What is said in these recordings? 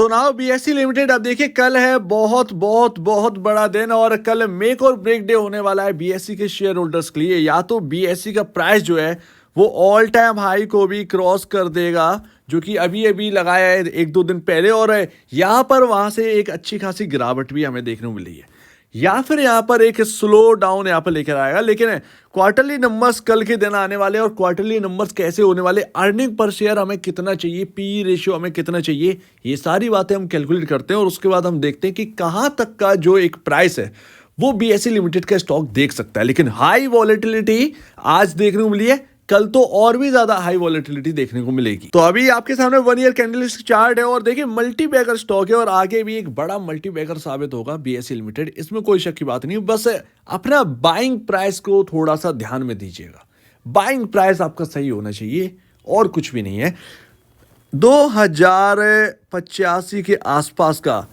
So now BSc limited. अब देखिए कल है बहुत बहुत बहुत बड़ा दिन और कल मेक और ब्रेक डे होने वाला है बीएससी के शेयर होल्डर्स के लिए। या तो बीएससी का प्राइस जो है वो ऑल टाइम हाई को भी क्रॉस कर देगा जो कि अभी अभी लगाया है एक दो दिन पहले, और यहाँ पर वहाँ से एक अच्छी खासी गिरावट भी हमें देखने को मिली है, या फिर यहाँ पर एक स्लो डाउन यहाँ पर लेकर आएगा। लेकिन क्वार्टरली नंबर्स कल के दिन आने वाले, और क्वार्टरली नंबर्स कैसे होने वाले, अर्निंग पर शेयर हमें कितना चाहिए, पी रेशियो हमें कितना चाहिए, ये सारी बातें हम कैलकुलेट करते हैं और उसके बाद हम देखते हैं कि कहाँ तक का जो एक प्राइस है वो बीएससी लिमिटेड का स्टॉक देख सकता है। लेकिन हाई वॉलेटिलिटी आज देखने को मिली है, कल तो और भी ज्यादा हाई वॉलेटिलिटी देखने को मिलेगी। तो अभी आपके सामने 1 ईयर कैंडलस्टिक चार्ट है और देखिए मल्टी बैगर स्टॉक है और आगे भी एक बड़ा मल्टी बैगर साबित होगा बीएससी लिमिटेड, इसमें कोई शक की बात नहीं। बस अपना बाइंग प्राइस को थोड़ा सा ध्यान में दीजिएगा, बाइंग प्राइस आपका सही होना चाहिए और कुछ भी नहीं है। 2085 के आसपास का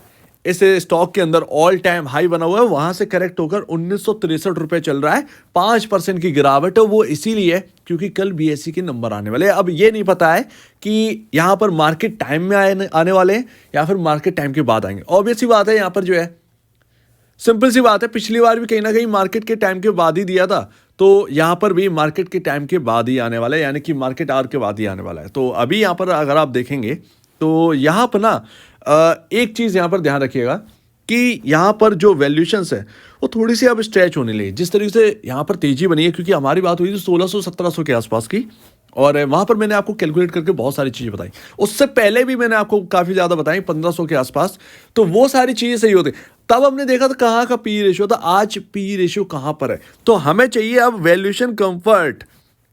इस स्टॉक के अंदर ऑल टाइम हाई बना हुआ है, वहां से करेक्ट होकर 1963 रुपए चल रहा है। 5% की गिरावट है, वो इसीलिए क्योंकि कल बीएससी के नंबर आने वाले हैं। अब ये नहीं पता है कि यहां पर मार्केट टाइम में आने वाले हैं या फिर मार्केट टाइम के बाद आएंगे। ऑब्वियस सी बात है, यहां पर जो है सिंपल सी बात है, पिछली बार भी कहीं ना कहीं मार्केट के टाइम के बाद ही दिया था, तो यहां पर भी मार्केट के टाइम के बाद ही आने वाला है, यानी कि मार्केट आवर के बाद ही आने वाला है। तो अभी यहां पर अगर आप देखेंगे तो यहां पर ना एक चीज यहां पर ध्यान रखिएगा कि यहां पर जो वैल्यूएशंस है वो थोड़ी सी अब स्ट्रेच होने लगी। जिस तरीके से यहां पर तेजी बनी है, क्योंकि हमारी बात हुई थी 1600-1700 के आसपास की, और वहां पर मैंने आपको कैलकुलेट करके बहुत सारी चीजें बताई। उससे पहले भी मैंने आपको काफी ज्यादा बताई 1500 के आसपास, तो वो सारी चीजें सही होती। तब हमने देखा था कहाँ का पी रेशियो था, आज पी रेशियो कहां पर है। तो हमें चाहिए अब वैल्यूएशन कंफर्ट,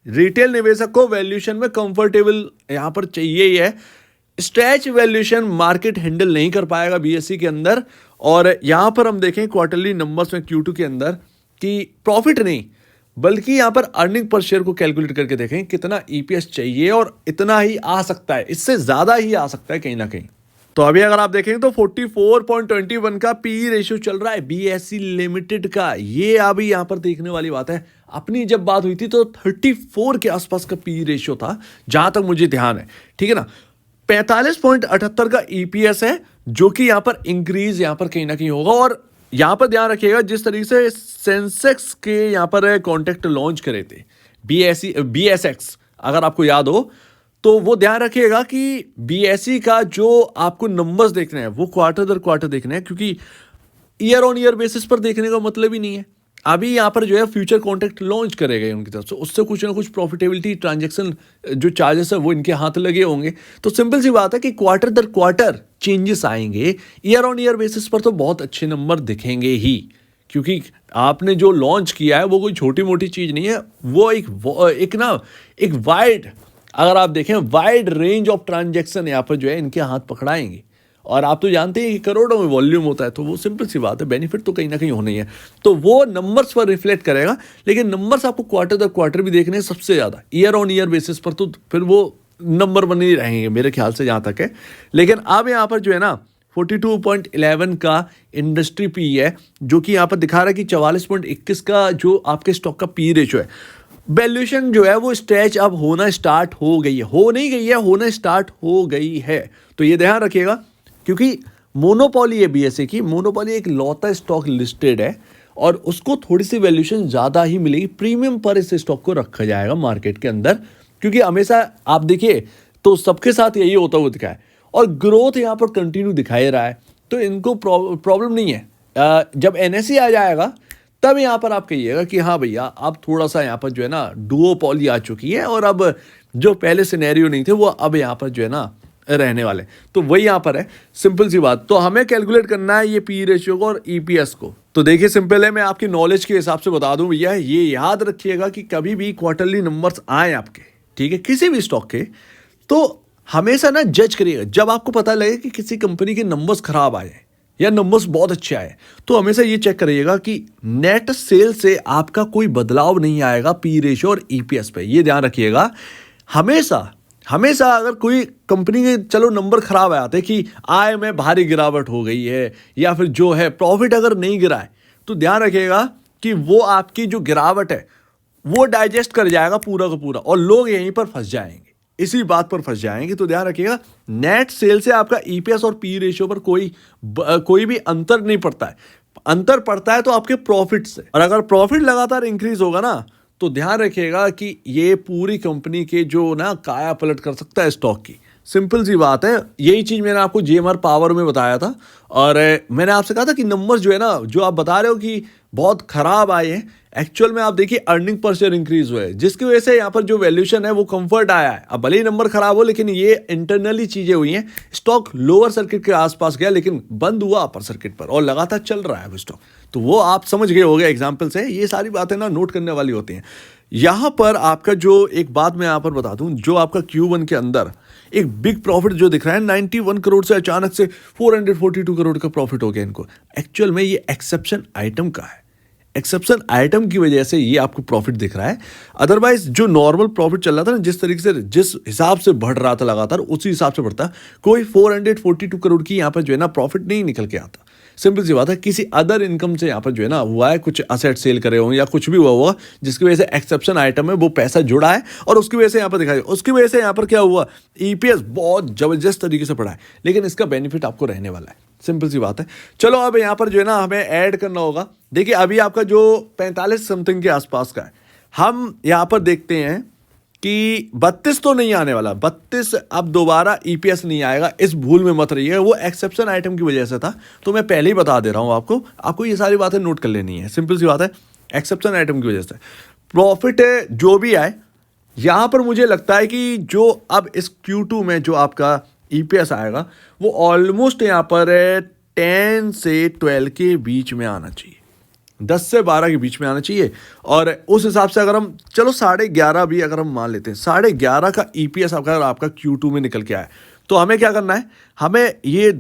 रिटेल निवेशक को वैल्यूएशन में कंफर्टेबल यहां पर चाहिए ही है। स्ट्रेच वैल्यूएशन मार्केट हैंडल नहीं कर पाएगा बीएससी के अंदर। और यहां पर हम देखें क्वार्टरली नंबर्स में Q2 के अंदर कि प्रॉफिट नहीं बल्कि यहां पर अर्निंग पर शेयर को कैलकुलेट करके देखें कितना ईपीएस चाहिए, और इतना ही आ सकता है, इससे ज्यादा ही आ सकता है कहीं ना कहीं। तो अभी अगर आप देखें तो 44.21 का पी रेशियो चल रहा है बीएससी लिमिटेड का। ये अभी यहां पर देखने वाली बात है। अपनी जब बात हुई थी तो 34 के आसपास का पी रेशियो था जहां तक मुझे ध्यान है, ठीक है ना। 45.78 का ईपीएस है, जो कि यहां पर इंक्रीज यहां पर कहीं ना कहीं होगा। और यहां पर ध्यान रखिएगा जिस तरीके से सेंसेक्स के यहां पर कॉन्ट्रैक्ट लॉन्च करे थे बीएसएक्स, अगर आपको याद हो तो वो ध्यान रखिएगा कि बीएससी का जो आपको नंबर्स देखने हैं वो क्वार्टर दर क्वार्टर देखने हैं, क्योंकि ईयर ऑन ईयर बेसिस पर देखने का मतलब ही नहीं है। अभी यहाँ पर जो है फ्यूचर कॉन्ट्रैक्ट लॉन्च करे गए उनकी तरफ से, उससे कुछ ना कुछ प्रॉफिटेबिलिटी ट्रांजैक्शन जो चार्जेस है वो इनके हाथ लगे होंगे। तो सिंपल सी बात है कि क्वार्टर दर क्वार्टर चेंजेस आएंगे, ईयर ऑन ईयर बेसिस पर तो बहुत अच्छे नंबर दिखेंगे ही, क्योंकि आपने जो लॉन्च किया है वो कोई छोटी मोटी चीज़ नहीं है। वो एक वाइड, अगर आप देखें वाइड रेंज ऑफ ट्रांजैक्शन यहाँ पर जो है इनके हाथ पकड़ाएंगे। और आप तो जानते हैं कि करोड़ों में वॉल्यूम होता है, तो वो सिंपल सी बात है, बेनिफिट तो कहीं ना कहीं होना ही है। तो वो नंबर्स पर रिफ्लेक्ट करेगा, लेकिन नंबर्स आपको क्वार्टर दर क्वार्टर भी देखने हैं सबसे ज़्यादा, ईयर ऑन ईयर बेसिस पर तो फिर वो नंबर बने ही रहेंगे मेरे ख्याल से जहाँ तक है। लेकिन अब यहाँ पर जो है ना 42.11 का इंडस्ट्री पी है, जो कि यहाँ पर दिखा रहा है कि 44.21 का जो आपके स्टॉक का पी रेशियो है। वैल्यूएशन जो है वो स्ट्रेच अब होना स्टार्ट हो गई है, हो नहीं गई है, होना स्टार्ट हो गई है। तो ये ध्यान रखिएगा, क्योंकि मोनोपोली है बीएससी की, मोनोपोली एक लौता स्टॉक लिस्टेड है और उसको थोड़ी सी वैल्यूएशन ज़्यादा ही मिलेगी, प्रीमियम पर इस स्टॉक को रखा जाएगा मार्केट के अंदर। क्योंकि हमेशा आप देखिए तो सबके साथ यही होता हुआ दिखा है, और ग्रोथ यहाँ पर कंटिन्यू दिखाई रहा है, तो इनको प्रॉब्लम नहीं है। जब एनएसई आ जाएगा तब यहाँ पर आप कहिएगा कि हाँ भैया अब थोड़ा सा यहाँ पर जो है ना डुओपॉली आ चुकी है, और अब जो पहले सिनेरियो नहीं थे वो अब यहाँ पर जो है ना रहने वाले। तो वही यहाँ पर है, सिंपल सी बात। तो हमें कैलकुलेट करना है ये पी रेशियो को और ईपीएस को। तो देखिए सिंपल है, मैं आपकी नॉलेज के हिसाब से बता दूं भैया, ये याद रखिएगा कि कभी भी क्वार्टरली नंबर्स आए आपके, ठीक है, किसी भी स्टॉक के, तो हमेशा ना जज करिएगा। जब आपको पता लगे कि किसी कंपनी के नंबर्स खराब आए या नंबर्स बहुत अच्छे आए, तो हमेशा ये चेक करिएगा कि नेट सेल से आपका कोई बदलाव नहीं आएगा पी रेशियो और ईपीएस पे। ये ध्यान रखिएगा हमेशा अगर कोई कंपनी के चलो नंबर खराब आते कि आय में भारी गिरावट हो गई है या फिर जो है प्रॉफिट अगर नहीं गिरा है, तो ध्यान रखिएगा कि वो आपकी जो गिरावट है वो डाइजेस्ट कर जाएगा पूरा का पूरा, और लोग यहीं पर फंस जाएंगे। इसी बात पर फंस जाएंगे। तो ध्यान रखिएगा, नेट सेल से आपका ईपीएस और पी रेशियो पर कोई भी अंतर नहीं पड़ता है। अंतर पड़ता है तो आपके प्रॉफिट से, और अगर प्रॉफिट लगातार इंक्रीज होगा ना, तो ध्यान रखिएगा कि ये पूरी कंपनी के जो ना काया पलट कर सकता है स्टॉक की। सिंपल सी बात है। यही चीज मैंने आपको जीएमआर पावर में बताया था, और मैंने आपसे कहा था कि नंबर्स जो है ना, जो आप बता रहे हो कि बहुत खराब आए हैं, एक्चुअल में आप देखिए अर्निंग पर शेयर इंक्रीज हुए, जिसकी वजह से यहाँ पर जो वैल्यूएशन है वो कंफर्ट आया है। अब भले ही नंबर खराब हो, लेकिन ये इंटरनली चीजें हुई हैं। स्टॉक लोअर सर्किट के आसपास गया, लेकिन बंद हुआ अपर सर्किट पर, और लगातार चल रहा है वो स्टॉक। तो वो आप समझ गए होंगे एग्जाम्पल से। ये सारी बातें ना नोट करने वाली होती हैं। यहाँ पर आपका जो एक बात मैं यहाँ पर बता दूं, जो आपका Q1 के अंदर एक बिग प्रॉफिट जो दिख रहा है 91 करोड़ से अचानक से 442 करोड़ का प्रॉफिट हो गया इनको, एक्चुअल में ये एक्सेप्शन आइटम का है। एक्सेप्शन आइटम की वजह से ये आपको प्रॉफिट दिख रहा है। अदरवाइज जो नॉर्मल प्रॉफिट चल रहा था ना, जिस तरीके से जिस हिसाब से बढ़ रहा था लगातार, उसी हिसाब से बढ़ता, कोई 442 करोड़ की यहाँ पर जो है ना प्रॉफिट नहीं निकल के आता। सिंपल सी बात है, किसी अदर इनकम से यहाँ पर जो है ना हुआ है, कुछ असेट सेल करे हो या कुछ भी हुआ हुआ, जिसकी वजह से एक्सेप्शन आइटम है वो पैसा जुड़ा है, और उसकी वजह से यहाँ पर दिखाई, उसकी वजह से यहाँ पर क्या हुआ, ईपीएस बहुत जबरदस्त तरीके से बढ़ा है। लेकिन इसका बेनिफिट आपको रहने वाला है। सिंपल सी बात है। चलो अब यहाँ पर जो है ना हमें ऐड करना होगा। देखिए अभी आपका जो 45 समथिंग के आसपास का है, हम यहाँ पर देखते हैं कि 32 तो नहीं आने वाला। 32 अब दोबारा ईपीएस नहीं आएगा, इस भूल में मत रहिए। वो एक्सेप्शन आइटम की वजह से था, तो मैं पहले ही बता दे रहा हूँ आपको ये सारी बातें नोट कर लेनी है। सिंपल सी बात है, एक्सेप्शन आइटम की वजह से प्रॉफिट जो भी आए, यहाँ पर मुझे लगता है कि जो अब इस Q2 में जो आपका ईपीएस आएगा वो ऑलमोस्ट यहाँ पर 10 से 12 के बीच में आना चाहिए, 10 से 12 के बीच में आना चाहिए। और उस हिसाब से अगर हम चलो 11.5 भी अगर हम मान लेते हैं, 11.5 का ईपीएस अगर आपका Q2 में निकल के आए, तो हमें क्या करना है, हमें ये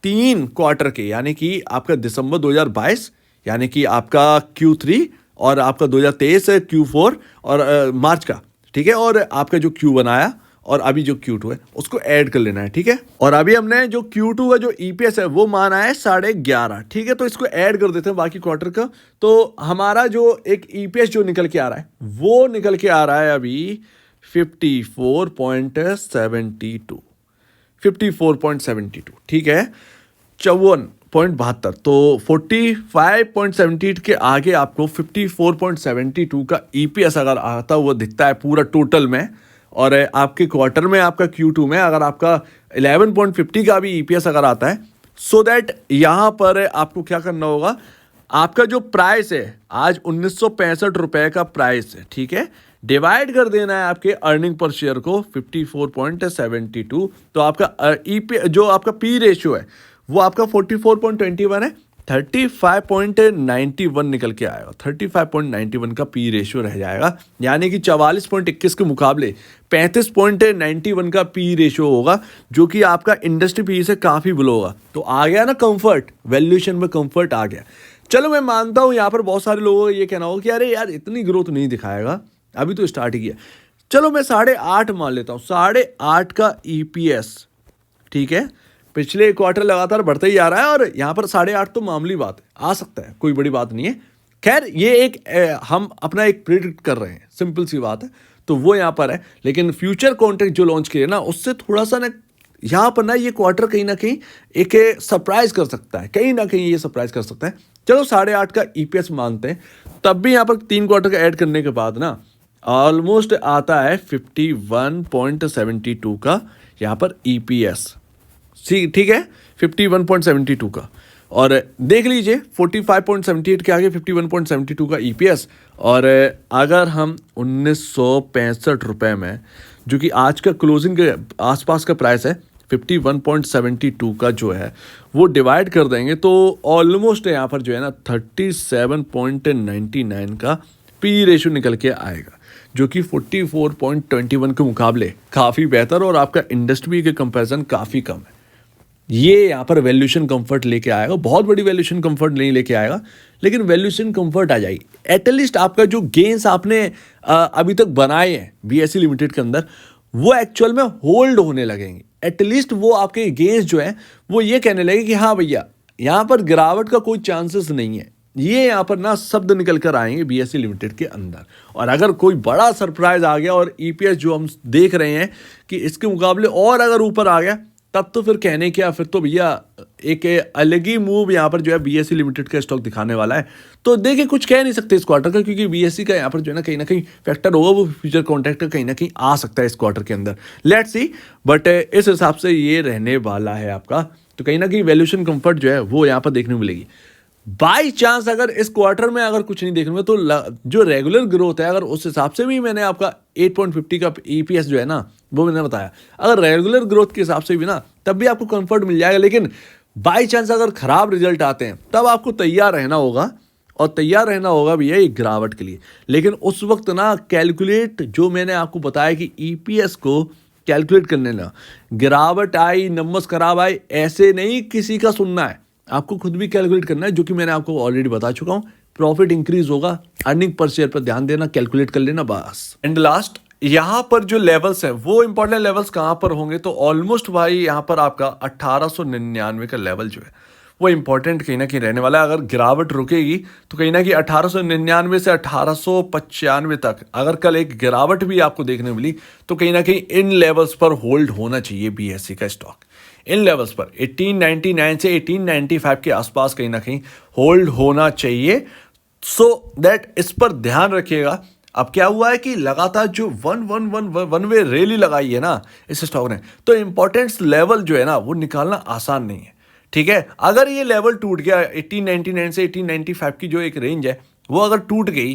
3 क्वार्टर के, यानी कि आपका दिसंबर 2022, यानी कि आपका Q3, और आपका 2023 Q4 और मार्च का, ठीक है, और आपका जो Q1 आया और अभी जो Q2 है उसको ऐड कर लेना है, ठीक है। और अभी हमने जो Q2 का जो ईपीएस है वो माना है 11.5, ठीक है। तो इसको ऐड कर देते हैं बाकी क्वार्टर का, तो हमारा जो एक ईपीएस जो निकल के आ रहा है वो निकल के आ रहा है अभी 54.72, 54.72, ठीक है, 54.72। तो 45.78 के आगे आपको 54.72 का ईपीएस अगर आता हुआ दिखता है पूरा टोटल में, और आपके क्वार्टर में आपका Q2 में अगर आपका 11.50 का भी ईपीएस अगर आता है, सो दैट यहाँ पर आपको क्या करना होगा, आपका जो प्राइस है आज 1965 रुपए का प्राइस है, ठीक है, डिवाइड कर देना है आपके अर्निंग पर शेयर को 54.72। तो आपका जो आपका पी रेशियो है वो आपका 44.21 है, 35.91 निकल के आएगा, 35.91 का पी रेशियो रह जाएगा, यानी कि 44.21 के मुकाबले 35.91 का पी रेशियो होगा, जो कि आपका इंडस्ट्री पी से काफ़ी बिलो होगा। तो आ गया ना कंफर्ट, वैल्यूएशन में कंफर्ट आ गया। चलो मैं मानता हूँ यहाँ पर बहुत सारे लोगों को ये कहना होगा कि अरे यार इतनी ग्रोथ नहीं दिखाएगा, अभी तो स्टार्ट ही किया। चलो मैं 8.5 मान लेता हूँ, 8.5 का ईपीएस, ठीक है, पिछले क्वार्टर लगातार बढ़ते ही आ रहा है, और यहाँ पर 8.5 तो मामूली बात है, आ सकता है, कोई बड़ी बात नहीं है। खैर ये एक हम अपना एक प्रिडिक्ट कर रहे हैं, सिंपल सी बात है, तो वो यहाँ पर है। लेकिन फ्यूचर कॉन्ट्रैक्ट जो लॉन्च किए ना, उससे थोड़ा सा ना यहाँ पर ना ये क्वार्टर कहीं ना कहीं एक सरप्राइज कर सकता है, कहीं ना कहीं ये सरप्राइज कर सकता है। चलो 8.5 का ईपीएस मानते हैं, तब भी यहाँ पर 3 क्वार्टर का ऐड करने के बाद ना ऑलमोस्ट आता है 51.72 का यहाँ पर ईपीएस, ठीक है, 51.72 का। और देख लीजिए 45.78 के आगे 51.72 का ईपीएस, और अगर हम 1965 रुपए में, जो कि आज का क्लोजिंग के आसपास का प्राइस है, 51.72 का जो है वो डिवाइड कर देंगे, तो ऑलमोस्ट यहाँ पर जो है ना 37.99 का पी रेशियो निकल के आएगा, जो कि 44.21 के मुकाबले काफ़ी बेहतर और आपका इंडस्ट्री के कंपैरिजन काफ़ी कम है। ये यहाँ पर वैल्यूएशन कंफर्ट लेके आएगा, बहुत बड़ी वैल्यूएशन कंफर्ट नहीं लेके आएगा, लेकिन वैल्यूएशन कंफर्ट आ जाएगी। एटलीस्ट आपका जो गेंस आपने अभी तक बनाए हैं बीएसई लिमिटेड के अंदर, वो एक्चुअल में होल्ड होने लगेंगे। एटलीस्ट वो आपके गेंस जो है वो ये कहने लगे कि हाँ भैया यहाँ पर गिरावट का कोई चांसेस नहीं है, ये यहाँ पर ना शब्द निकल कर आएंगे बीएसई लिमिटेड के अंदर। और अगर कोई बड़ा सरप्राइज आ गया और ईपीएस जो हम देख रहे हैं कि इसके मुकाबले और अगर ऊपर आ गया, तब तो फिर कहने क्या, फिर तो भैया एक अलग ही मूव यहाँ पर जो है बीएसई लिमिटेड का स्टॉक दिखाने वाला है। तो देखिए कुछ कह नहीं सकते इस क्वार्टर का, क्योंकि बीएसई का यहाँ पर जो है ना कहीं फैक्टर होगा, वो फ्यूचर कॉन्ट्रैक्ट का कहीं ना कहीं आ सकता है इस क्वार्टर के अंदर। लेट्स सी, बट इस हिसाब से ये रहने वाला है आपका। तो कहीं ना कहीं वैल्यूएशन कंफर्ट जो है वो यहाँ पर देखने को मिलेगी। बाई चांस अगर इस क्वार्टर में अगर कुछ नहीं देखने में, तो जो रेगुलर ग्रोथ है, अगर उस हिसाब से भी मैंने आपका 8.50 का ईपीएस जो है ना वो मैंने बताया, अगर रेगुलर ग्रोथ के हिसाब से भी ना तब भी आपको कंफर्ट मिल जाएगा। लेकिन बाई चांस अगर खराब रिजल्ट आते हैं तब आपको तैयार रहना होगा, और तैयार रहना होगा भैया एक गिरावट के लिए। लेकिन उस वक्त ना कैलकुलेट, जो मैंने आपको बताया कि ईपीएस को कैलकुलेट करने लगा, गिरावट आई, नंबर्स खराब आए, ऐसे नहीं किसी का सुनना है, आपको खुद भी कैलकुलेट करना है, जो कि मैंने आपको ऑलरेडी बता चुका हूं। प्रॉफिट इंक्रीज होगा, अर्निंग पर शेयर पर ध्यान देना, कैलकुलेट कर लेना बस। एंड लास्ट, यहां पर जो लेवल्स हैं वो इंपॉर्टेंट लेवल्स कहां पर होंगे, तो ऑलमोस्ट भाई यहां पर आपका 1899 का लेवल जो है वो इंपॉर्टेंट कहीं ना कहीं रहने वाला है। अगर गिरावट रुकेगी तो कहीं ना कहीं 1899 से 1895 तक अगर कल एक गिरावट भी आपको देखने मिली, तो कहीं ना कहीं इन लेवल्स पर होल्ड होना चाहिए बीएसई का स्टॉक। इन लेवल्स पर 1899 से 1895 के आसपास कहीं ना कहीं होल्ड होना चाहिए। सो दैट इस पर ध्यान रखिएगा। अब क्या हुआ है कि लगातार जो वन वे रैली लगाई है ना इस स्टॉक ने, तो इंपॉर्टेंस लेवल जो है ना वो निकालना आसान नहीं है। ठीक है, अगर ये लेवल टूट गया 1899 से 1895 की जो एक रेंज है वो अगर टूट गई,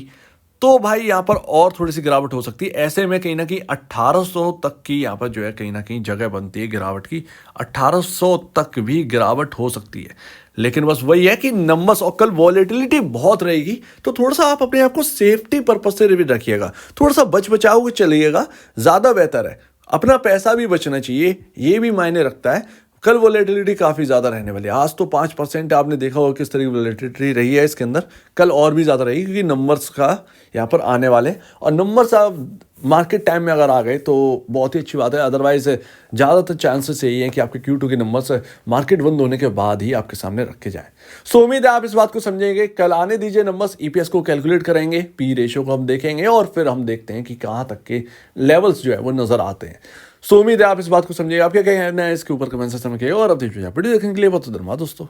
तो भाई यहाँ पर और थोड़ी सी गिरावट हो सकती है। ऐसे में कहीं ना कहीं 1800 तक की यहाँ पर जो है कहीं ना कहीं जगह बनती है गिरावट की, 1800 तक भी गिरावट हो सकती है। लेकिन बस वही है कि नंबर्स, और कल वॉलेटिलिटी बहुत रहेगी, तो थोड़ा सा आप अपने आप को सेफ्टी पर्पज से भी रखिएगा, थोड़ा सा बचाओ के चलिएगा, ज़्यादा बेहतर है। अपना पैसा भी बचना चाहिए, ये भी मायने रखता है। कल वॉलेटिलिटी काफ़ी ज़्यादा रहने वाली है। आज तो 5% आपने देखा होगा किस तरह की वॉलेटिलिटी रही है इसके अंदर, कल और भी ज़्यादा रहेगी, क्योंकि नंबर्स का यहाँ पर आने वाले, और नंबर्स आप मार्केट टाइम में अगर आ गए तो बहुत ही अच्छी बात है। अदरवाइज ज़्यादातर चांसेस यही है कि आपके Q2 के नंबर्स मार्केट बंद होने के बाद ही आपके सामने रखे जाएं। सो उम्मीद है आप इस बात को समझेंगे। कल आने दीजिए नंबर्स, ईपीएस को कैलकुलेट करेंगे, पी रेशियो को हम देखेंगे, और फिर हम देखते हैं कि कहाँ तक के लेवल्स जो है वो नज़र आते हैं। सो उम्मीद है आप इस बात को समझिएगा। आप क्या कहना है इसके ऊपर कमेंट सेक्शन में कहिए, और अब देखिए वीडियो देखने के लिए बहुत धन्यवाद दोस्तों।